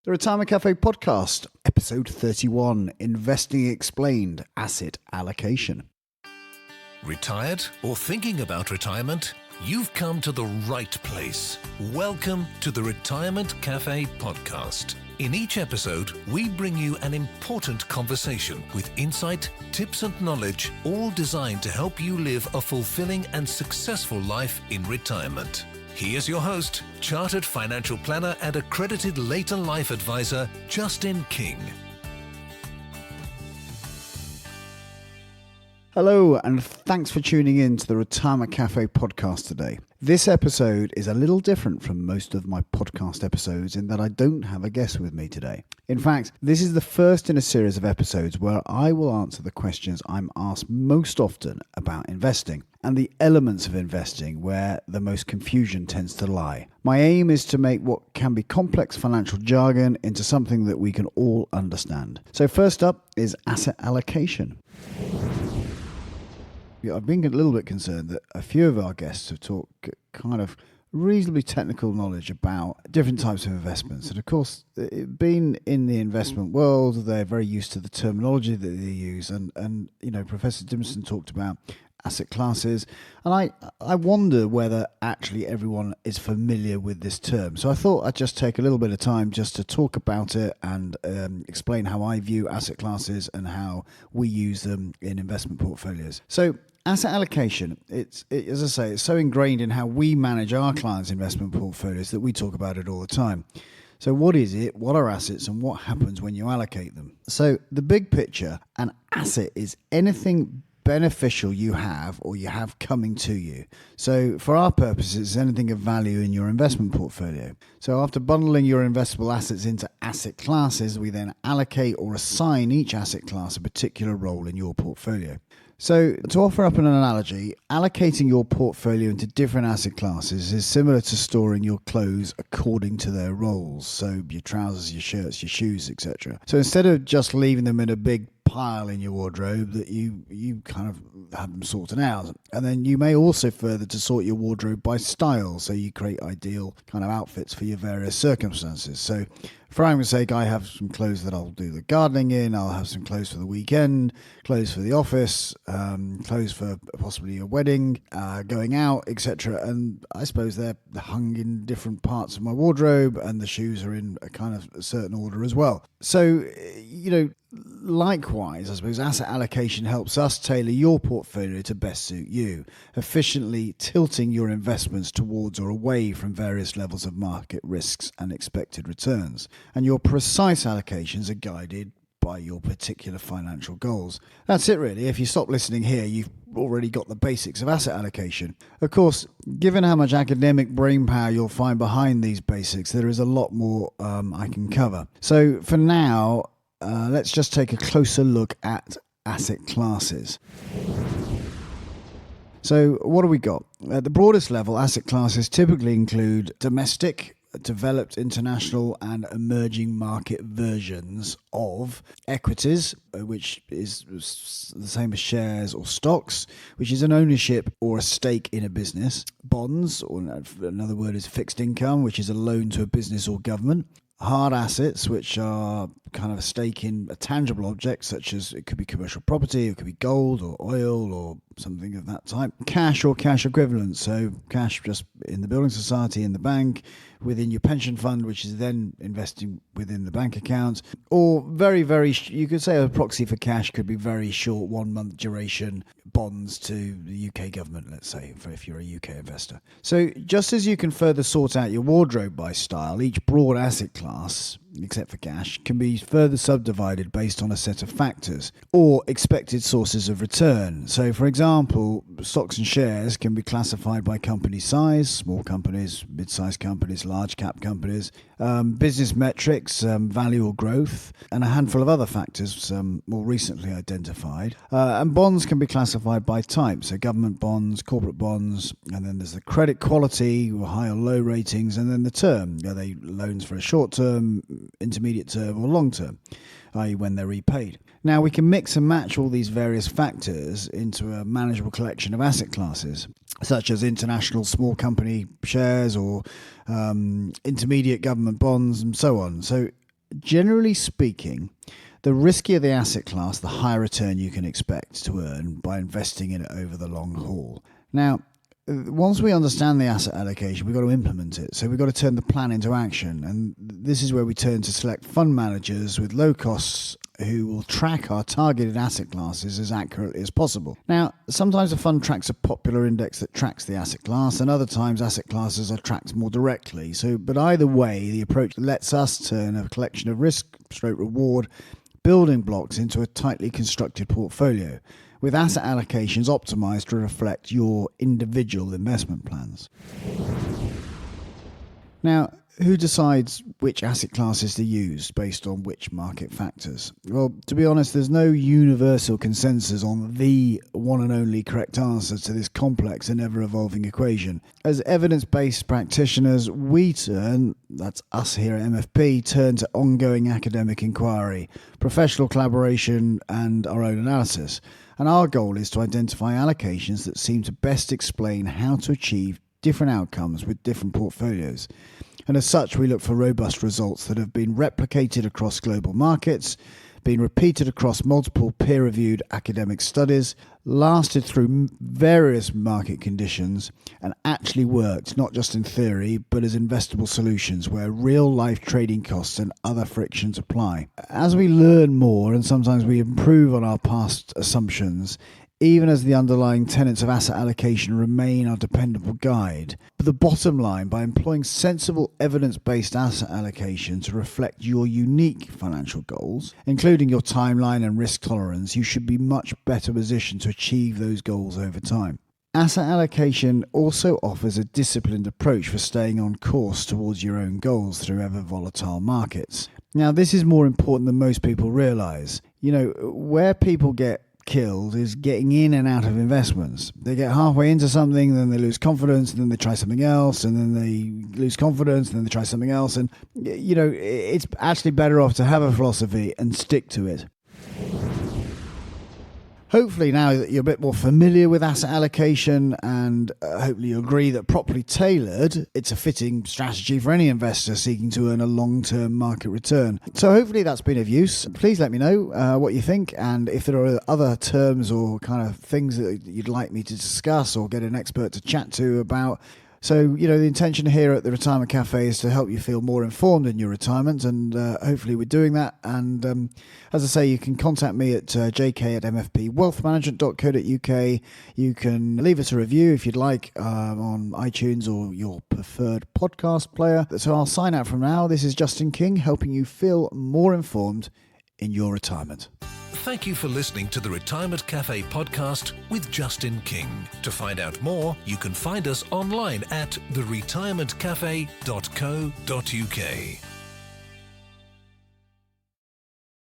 The Retirement Café Podcast, episode 31, Investing Explained, Asset Allocation. Retired or thinking about retirement? You've come to the right place. Welcome to the Retirement Café Podcast. In each episode, we bring you an important conversation with insight, tips and knowledge, all designed to help you live a fulfilling and successful life in retirement. Here's your host, Chartered Financial Planner and accredited later life advisor, Justin King. Hello, and thanks for tuning in to the Retirement Café Podcast today. This episode is a little different from most of my podcast episodes in that I don't have a guest with me today. In fact, this is the first in a series of episodes where I will answer the questions I'm asked most often about investing and the elements of investing where the most confusion tends to lie. My aim is to make what can be complex financial jargon into something that we can all understand. So first up is asset allocation. I've been a little bit concerned that a few of our guests have talked kind of reasonably technical knowledge about different types of investments. And of course, being in the investment world, they're very used to the terminology that they use. And you know, Professor Dimson talked about asset classes. And I wonder whether actually everyone is familiar with this term. So I thought I'd just take a little bit of time just to talk about it and explain how I view asset classes and how we use them in investment portfolios. So asset allocation, as I say, it's so ingrained in how we manage our clients' investment portfolios that we talk about it all the time. So what is it? What are assets? And what happens when you allocate them? So the big picture, an asset is anything beneficial you have or you have coming to you. So for our purposes, anything of value in your investment portfolio. So after bundling your investable assets into asset classes, we then allocate or assign each asset class a particular role in your portfolio. So to offer up an analogy, allocating your portfolio into different asset classes is similar to storing your clothes according to their roles. So your trousers, your shirts, your shoes, etc. So instead of just leaving them in a big pile in your wardrobe, that you kind of have them sorted out. And then you may also further to sort your wardrobe by style. So you create ideal kind of outfits for your various circumstances. So for argument's sake, I have some clothes that I'll do the gardening in. I'll have some clothes for the weekend, clothes for the office, clothes for possibly a wedding, going out, etc. And I suppose they're hung in different parts of my wardrobe, and the shoes are in a kind of a certain order as well. So, you know, likewise, I suppose asset allocation helps us tailor your portfolio to best suit you, efficiently tilting your investments towards or away from various levels of market risks and expected returns. And your precise allocations are guided by your particular financial goals. That's it really. If you stop listening here, you've already got the basics of asset allocation. Of course, given how much academic brainpower you'll find behind these basics, there is a lot more I can cover. So for now, let's just take a closer look at asset classes. So what do we got? At the broadest level, asset classes typically include domestic, developed, international and emerging market versions of equities, which is the same as shares or stocks, which is an ownership or a stake in a business. Bonds, or another word is fixed income, which is a loan to a business or government. Hard assets, which are kind of a stake in a tangible object, such as it could be commercial property, it could be gold or oil or something of that type. Cash or cash equivalents, so cash just in the building society, in the bank, within your pension fund, which is then investing within the bank account. Or very, you could say a proxy for cash could be very short, 1 month duration bonds to the UK government, let's say, if you're a UK investor. So just as you can further sort out your wardrobe by style, each broad asset class, except for cash, can be further subdivided based on a set of factors or expected sources of return. So, for example, stocks and shares can be classified by company size, small companies, mid-sized companies, large cap companies, business metrics, value or growth, and a handful of other factors more recently identified. And bonds can be classified by type, so government bonds, corporate bonds, and then there's the credit quality, or high or low ratings, and then the term. Are they loans for a short term, intermediate term or long term, i.e. when they're repaid. Now we can mix and match all these various factors into a manageable collection of asset classes, such as international small company shares or intermediate government bonds and so on. So Generally speaking, the riskier the asset class, the higher return you can expect to earn by investing in it over the long haul. Now, once we understand the asset allocation, we've got to implement it. So we've got to turn the plan into action. And this is where we turn to select fund managers with low costs who will track our targeted asset classes as accurately as possible. Now, sometimes a fund tracks a popular index that tracks the asset class, and other times asset classes are tracked more directly. But either way, the approach lets us turn a collection of risk/reward building blocks into a tightly constructed portfolio, with asset allocations optimized to reflect your individual investment plans. Now, who decides which asset classes to use based on which market factors? Well, to be honest, there's no universal consensus on the one and only correct answer to this complex and ever-evolving equation. As evidence-based practitioners, we turn, that's us here at MFP, turn to ongoing academic inquiry, professional collaboration, and our own analysis. And our goal is to identify allocations that seem to best explain how to achieve different outcomes with different portfolios. And as such, we look for robust results that have been replicated across global markets, been repeated across multiple peer-reviewed academic studies, lasted through various market conditions, and actually worked not just in theory, but as investable solutions where real-life trading costs and other frictions apply. As we learn more, and sometimes we improve on our past assumptions, even as the underlying tenets of asset allocation remain our dependable guide. But the bottom line, by employing sensible evidence-based asset allocation to reflect your unique financial goals, including your timeline and risk tolerance, you should be much better positioned to achieve those goals over time. Asset allocation also offers a disciplined approach for staying on course towards your own goals through ever volatile markets. Now, this is more important than most people realise. Where people get killed is getting in and out of investments. They get halfway into something, then they lose confidence, and then they try something else, and then they lose confidence, and then they try something else. And, it's actually better off to have a philosophy and stick to it. Hopefully now that you're a bit more familiar with asset allocation and hopefully you agree that properly tailored, it's a fitting strategy for any investor seeking to earn a long-term market return. So hopefully that's been of use. Please let me know what you think, and if there are other terms or kind of things that you'd like me to discuss or get an expert to chat to about. So, the intention here at the Retirement Café is to help you feel more informed in your retirement, and hopefully we're doing that. And as I say, you can contact me at jk@mfpwealthmanagement.co.uk. You can leave us a review if you'd like on iTunes or your preferred podcast player. So I'll sign out from now. This is Justin King, helping you feel more informed in your retirement. Thank you for listening to the Retirement Café Podcast with Justin King. To find out more, you can find us online at theretirementcafe.co.uk.